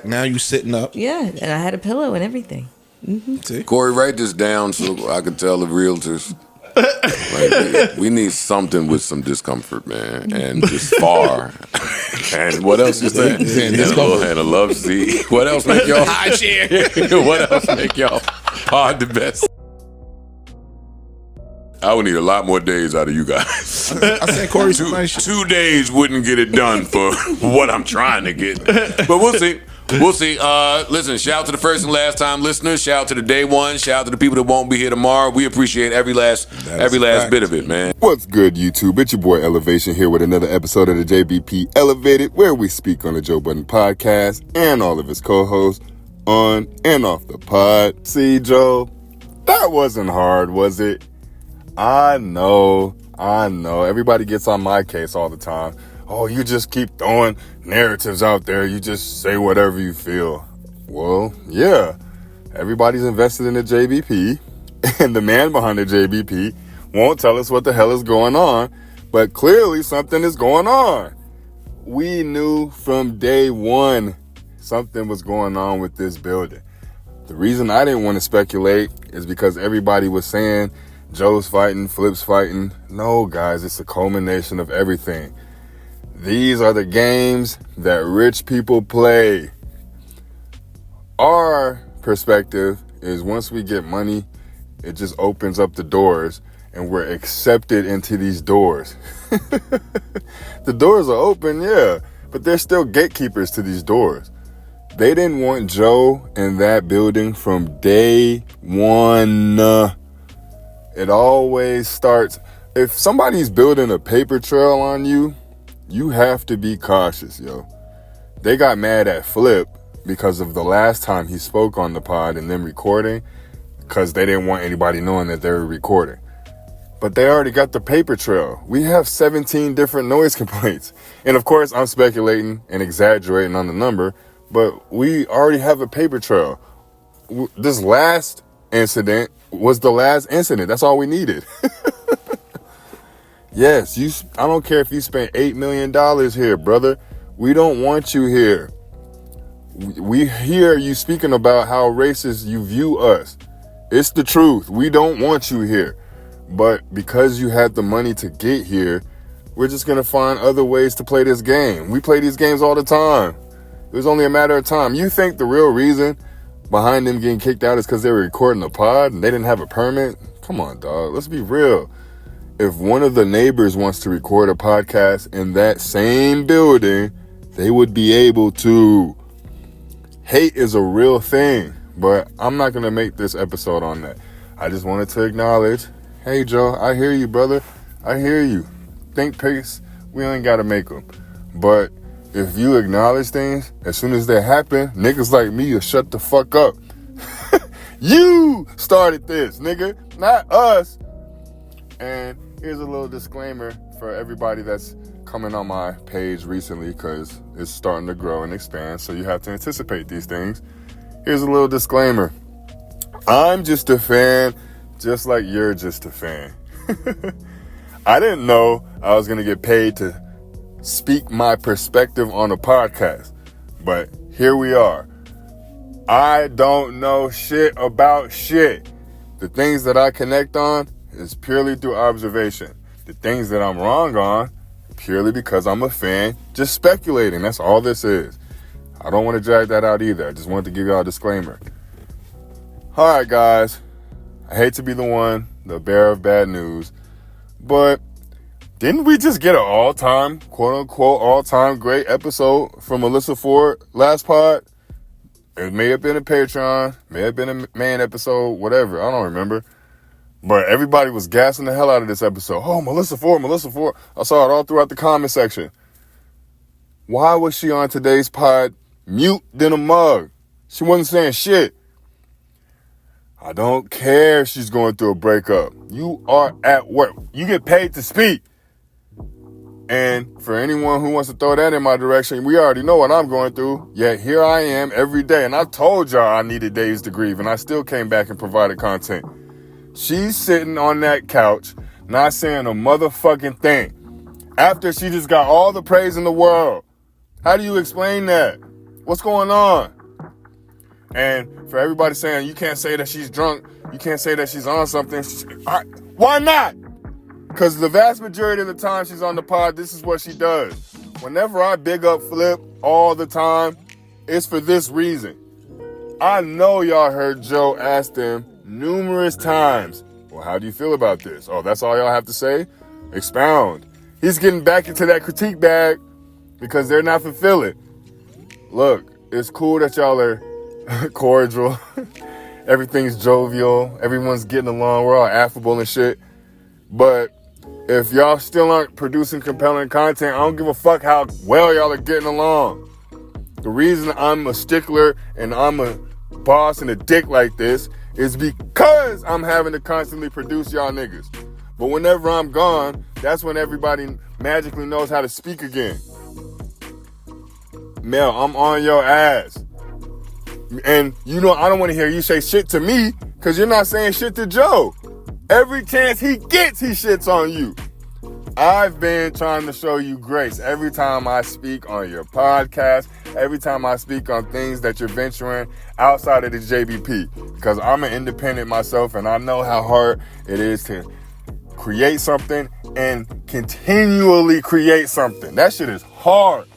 Now you sitting up. Yeah, and I had a pillow and everything. See? Corey, write this down so I can tell the realtors. Like, we need something with some discomfort, man, and just far. And what else is that? And a love seat. What else make y'all high chair? What else make y'all pod the best? I would need a lot more days out of you guys. I said Corey, 2 days wouldn't get it done for what I'm trying to get. But we'll see. We'll see. Listen, shout out to the first and last time listeners. Shout out to the day one. Shout out to the people that won't be here tomorrow. We appreciate every last bit of it, man. What's good, YouTube? It's your boy Elevation here with another episode of the JBP Elevated, where we speak on the Joe Budden podcast and all of his co-hosts on and off the pod. See, Joe, that wasn't hard, was it? I know. Everybody gets on my case all the time. Oh, you just keep throwing narratives out there. You just say whatever you feel. Well, yeah. Everybody's invested in the JBP, and the man behind the JBP won't tell us what the hell is going on, but clearly something is going on. We knew from day one something was going on with this building. The reason I didn't want to speculate is because everybody was saying Joe's fighting, Flip's fighting. No, guys, it's a culmination of everything. These are the games that rich people play. Our perspective is once we get money, it just opens up the doors and we're accepted into these doors. The doors are open, yeah, but there's still gatekeepers to these doors. They didn't want Joe in that building from day one. It always starts, if somebody's building a paper trail on you, you have to be cautious, yo. They got mad at Flip because of the last time he spoke on the pod and them recording, because they didn't want anybody knowing that they were recording. But they already got the paper trail. We have 17 different noise complaints. And of course, I'm speculating and exaggerating on the number, but we already have a paper trail. This last incident was the last incident. That's all we needed. Yes, I don't care if you spent $8 million here, brother. We don't want you here. We hear you speaking about how racist you view us. It's the truth. We don't want you here. But because you had the money to get here, we're just going to find other ways to play this game. We play these games all the time. It was only a matter of time. You think the real reason behind them getting kicked out is because they were recording a pod and they didn't have a permit? Come on, dog. Let's be real. If one of the neighbors wants to record a podcast in that same building, they would be able to. Hate is a real thing, but I'm not going to make this episode on that. I just wanted to acknowledge, hey, Joe, I hear you, brother. I hear you. Think pace, we ain't got to make them. But if you acknowledge things, as soon as they happen, niggas like me will shut the fuck up. You started this, nigga, not us. And here's a little disclaimer for everybody that's coming on my page recently, because it's starting to grow and expand, so you have to anticipate these things. Here's a little disclaimer. I'm just a fan, just like you're just a fan. I didn't know I was going to get paid to speak my perspective on a podcast, but here we are. I don't know shit about shit. The things that I connect on is purely through observation. The things that I'm wrong on, purely because I'm a fan, just speculating. That's all this is. I don't want to drag that out either. I just wanted to give y'all a disclaimer. All right, guys. I hate to be the bearer of bad news, but didn't we just get an all-time, quote-unquote, all-time great episode from Melissa Ford last pod? It may have been a Patreon, may have been a main episode, whatever. I don't remember. But everybody was gassing the hell out of this episode. Oh, Melissa Ford. I saw it all throughout the comment section. Why was she on today's pod mute than a mug? She wasn't saying shit. I don't care if she's going through a breakup. You are at work. You get paid to speak. And for anyone who wants to throw that in my direction, we already know what I'm going through. Yet here I am every day. And I told y'all I needed days to grieve. And I still came back and provided content. She's sitting on that couch, not saying a motherfucking thing, after she just got all the praise in the world. How do you explain that? What's going on? And for everybody saying, you can't say that she's drunk, you can't say that she's on something. Why not? Because the vast majority of the time she's on the pod, this is what she does. Whenever I big up Flip all the time, it's for this reason. I know y'all heard Joe ask them numerous times, well, how do you feel about this? Oh, that's all y'all have to say? Expound. He's getting back into that critique bag because they're not fulfilling. Look, it's cool that y'all are cordial. Everything's jovial. Everyone's getting along. We're all affable and shit. But if y'all still aren't producing compelling content, I don't give a fuck how well y'all are getting along. The reason I'm a stickler and I'm a boss and a dick like this is because I'm having to constantly produce y'all niggas. But whenever I'm gone, that's when everybody magically knows how to speak again. Mel, I'm on your ass. And you know I don't want to hear you say shit to me because you're not saying shit to Joe. Every chance he gets, he shits on you. I've been trying to show you grace every time I speak on your podcast, every time I speak on things that you're venturing outside of the JBP, because I'm an independent myself and I know how hard it is to create something and continually create something. That shit is hard.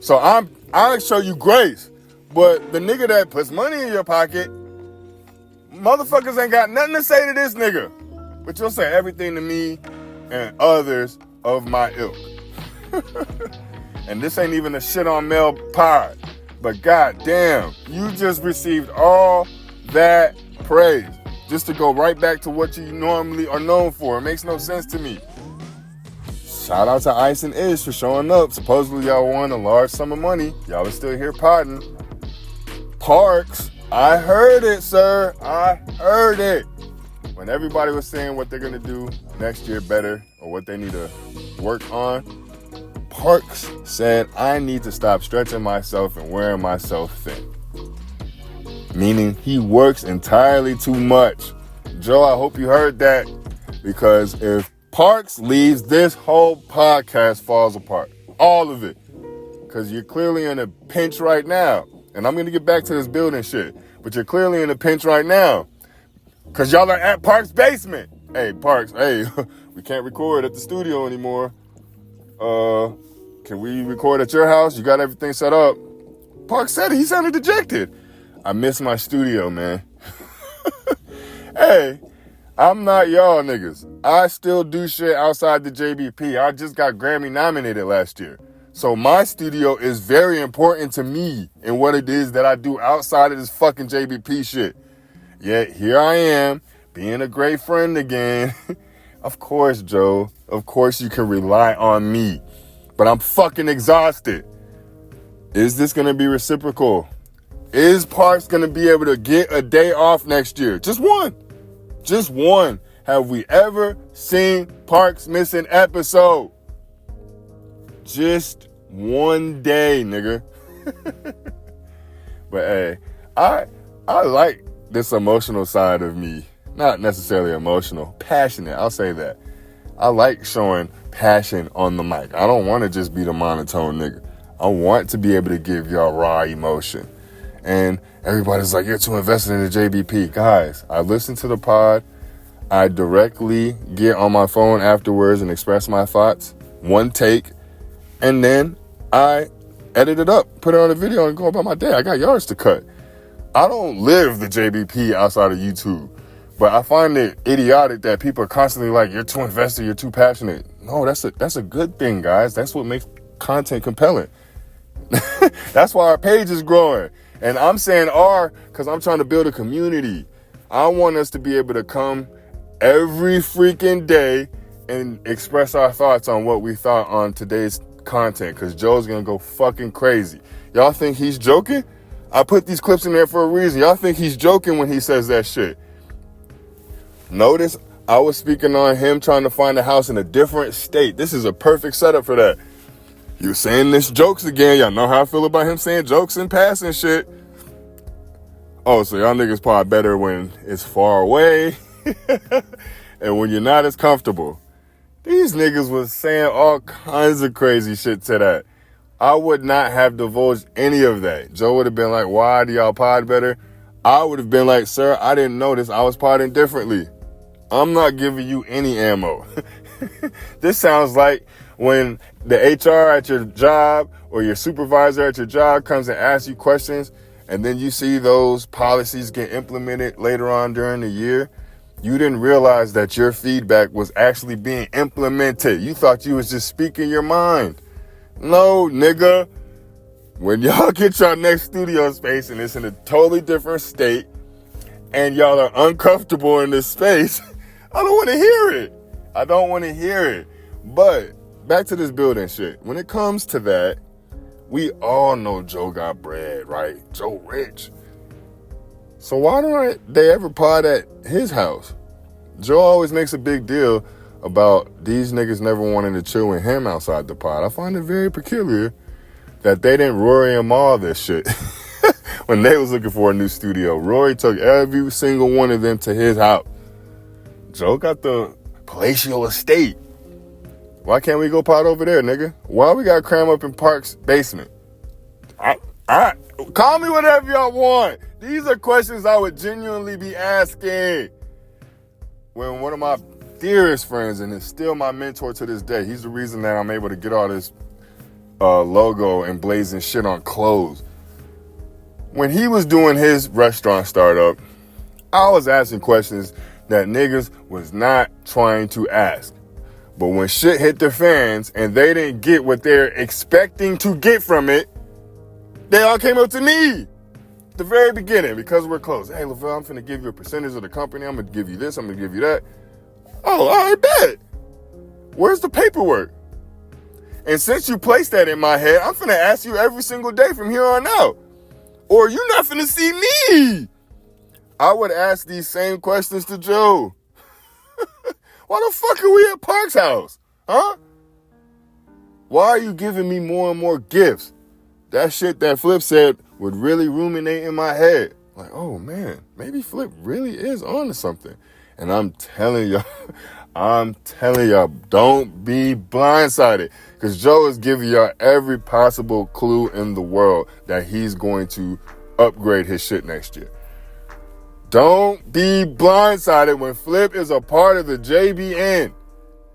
So I'll show you grace, but the nigga that puts money in your pocket, motherfuckers ain't got nothing to say to this nigga, but you'll say everything to me and others of my ilk. And this ain't even a shit on Mel pod, but goddamn, you just received all that praise just to go right back to what you normally are known for. It makes no sense to me. Shout out to Ice and Ish for showing up. Supposedly y'all won a large sum of money. Y'all are still here podding. Parks, I heard it, sir. I heard it. When everybody was saying what they're gonna do next year better or what they need to work on, Parks said, I need to stop stretching myself and wearing myself thin. Meaning he works entirely too much. Joe, I hope you heard that, because if Parks leaves, this whole podcast falls apart. All of it. Because you're clearly in a pinch right now. And I'm going to get back to this building shit. But you're clearly in a pinch right now. Because y'all are at Parks' basement. Hey, Parks, hey, we can't record at the studio anymore. Can we record at your house? You got everything set up? Parks said it. He sounded dejected. I miss my studio, man. Hey, I'm not y'all niggas. I still do shit outside the JBP. I just got Grammy nominated last year. So my studio is very important to me and what it is that I do outside of this fucking JBP shit. Yet here I am, being a great friend again. Of course, Joe. Of course you can rely on me. But I'm fucking exhausted. Is this going to be reciprocal? Is Parks going to be able to get a day off next year? Just one. Just one. Have we ever seen Parks miss an episode? Just one day, nigga. But hey, I like this emotional side of me. Not necessarily emotional, passionate, I'll say that. I like showing passion on the mic. I don't want to just be the monotone nigga. I want to be able to give y'all raw emotion. And everybody's like, you're too invested in the JBP. Guys, I listen to the pod. I directly get on my phone afterwards and express my thoughts. One take. And then I edit it up, put it on a video, and go about my day. I got yards to cut. I don't live the JBP outside of YouTube. But I find it idiotic that people are constantly like, you're too invested, you're too passionate. No, that's a good thing, guys. That's what makes content compelling. That's why our page is growing. And I'm saying because I'm trying to build a community. I want us to be able to come every freaking day and express our thoughts on what we thought on today's content, because Joe's going to go fucking crazy. Y'all think he's joking? I put these clips in there for a reason. Y'all think he's joking when he says that shit. Notice I was speaking on him trying to find a house in a different state. This is a perfect setup for that. He was saying this jokes again. Y'all know how I feel about him saying jokes and passing shit. Oh, so y'all niggas probably better when it's far away and when you're not as comfortable. These niggas was saying all kinds of crazy shit to that. I would not have divulged any of that. Joe would have been like, why do y'all pod better? I would have been like, sir, I didn't notice. I was podding differently. I'm not giving you any ammo. This sounds like when the HR at your job or your supervisor at your job comes and asks you questions, and then you see those policies get implemented later on during the year. You didn't realize that your feedback was actually being implemented. You thought you was just speaking your mind. No, nigga. When y'all get your next studio space and it's in a totally different state and y'all are uncomfortable in this space, I don't want to hear it. I don't want to hear it. But back to this building shit. When it comes to that, we all know Joe got bread, right? Joe rich. So why don't they ever pod at his house? Joe always makes a big deal about these niggas never wanting to chill with him outside the pod. I find it very peculiar that they didn't Rory and Maul this shit when they was looking for a new studio. Rory took every single one of them to his house. Joe got the palatial estate. Why can't we go pod over there, nigga? Why we gotta cram up in Park's basement? Call me whatever y'all want. These are questions I would genuinely be asking. When one of my dearest friends, and is still my mentor to this day, he's the reason that I'm able to get all this logo and blazing shit on clothes. When he was doing his restaurant startup, I was asking questions that niggas was not trying to ask. But when shit hit the fans and they didn't get what they're expecting to get from it, they all came up to me. The very beginning, because we're close. Hey, Lavelle, I'm finna give you a percentage of the company. I'm gonna give you this. I'm gonna give you that. Oh, I bet. Where's the paperwork? And since you placed that in my head, I'm finna ask you every single day from here on out. Or you're not finna see me. I would ask these same questions to Joe. Why the fuck are we at Park's house? Huh? Why are you giving me more and more gifts? That shit that Flip said would really ruminate in my head. Like, oh man, maybe Flip really is on to something. And I'm telling y'all, don't be blindsided. Because Joe is giving y'all every possible clue in the world that he's going to upgrade his shit next year. Don't be blindsided when Flip is a part of the JBN.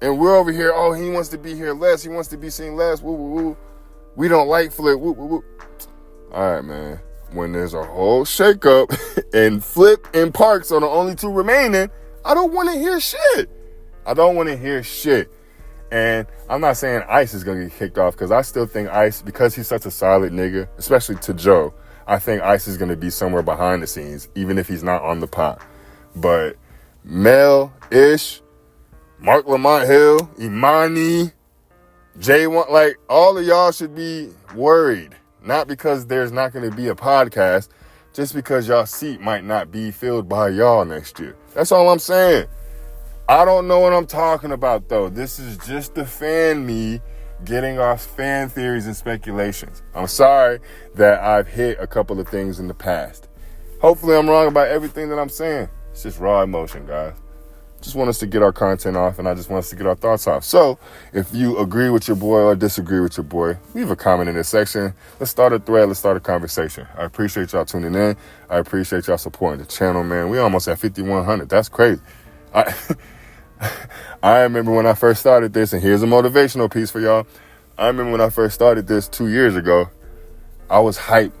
And we're over here, oh, he wants to be here less. He wants to be seen less. Woo, woo, woo. We don't like Flip. Woo, woo, woo. All right, man. When there's a whole shakeup and Flip and Parks are the only two remaining, I don't want to hear shit. I don't want to hear shit. And I'm not saying Ice is going to get kicked off, because I still think Ice, because he's such a solid nigga, especially to Joe, I think Ice is going to be somewhere behind the scenes, even if he's not on the pot. But Mel, Ish, Mark Lamont Hill, Imani, J1, like, all of y'all should be worried. Not because there's not going to be a podcast, just because y'all seat might not be filled by y'all next year. That's all I'm saying. I don't know what I'm talking about, though. This is just the fan me getting off fan theories and speculations. I'm sorry that I've hit a couple of things in the past. Hopefully I'm wrong about everything that I'm saying. It's just raw emotion, guys. Just want us to get our content off, and I just want us to get our thoughts off. So if you agree with your boy or disagree with your boy, leave a comment in this section. Let's start a thread. Let's start a conversation. I appreciate y'all tuning in. I appreciate y'all supporting the channel, man. We almost at 5,100. That's crazy. I remember when I first started this, and here's a motivational piece for y'all. I remember when I first started this 2 years ago, I was hyped.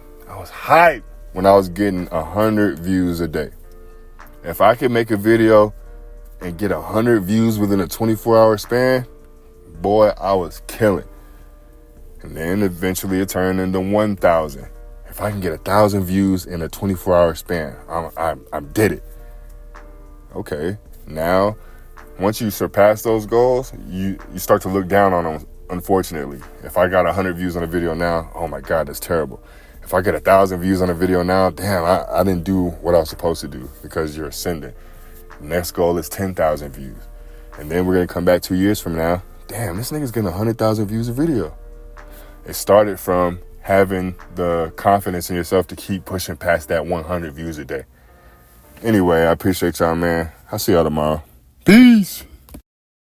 When I was getting 100 views a day. If I could make a video and get 100 views within a 24-hour span, boy, I was killing. And then eventually it turned into 1,000. If I can get 1,000 views in a 24-hour span, I did it. Okay, now, once you surpass those goals, you start to look down on them, unfortunately. If I got 100 views on a video now, oh my God, that's terrible. If I get 1,000 views on a video now, damn, I didn't do what I was supposed to do, because you're ascending. Next goal is 10,000 views. And then we're going to come back 2 years from now. Damn, this nigga's getting 100,000 views a video. It started from having the confidence in yourself to keep pushing past that 100 views a day. Anyway, I appreciate y'all, man. I'll see y'all tomorrow. Peace.